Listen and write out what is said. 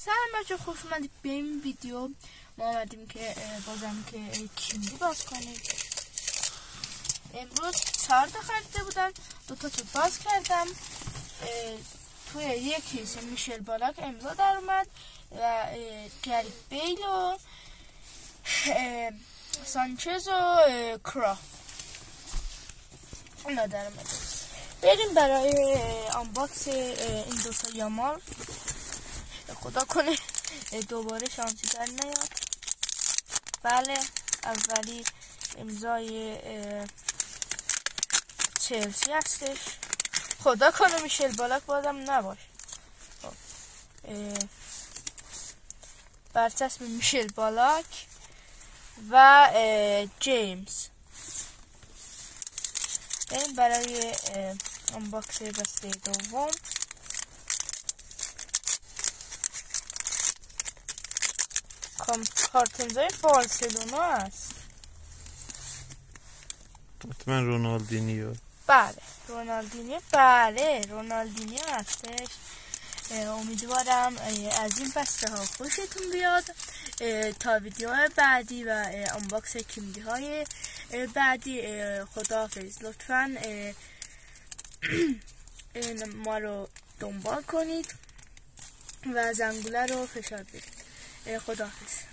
سلام بچه، خوش اومدید به این ویدیو. ما آمدیم که بازم که کیندی باز کنیم. امروز 4 تا خریده بودم، 2 تا باز کردم. توی یکیش میشل بالاک امضا در اومد و گریت بیل و سانچز و کرا اونا در اومد. بریم برای آنباکس این 2 تا یامال. خدا کنه دوباره شانسی در نیاد. بله، اولی امضای چلسی هستش. خدا کنه میشل بالاک بازم نباشه. برچسب میشل بالاک و جیمز. بریم برای آنباکس دسته دوم. کارتنزای بارسلونا هست. حتما رونالدینیو. بله رونالدینیو هستش. امیدوارم از این بسته ها خوشتون بیاد. تا ویدیو بعدی و آنباکس کیندی های بعدی خداحافظ. لطفاً ما رو دنبال کنید و زنگوله رو فشار بدید. خداحافظ.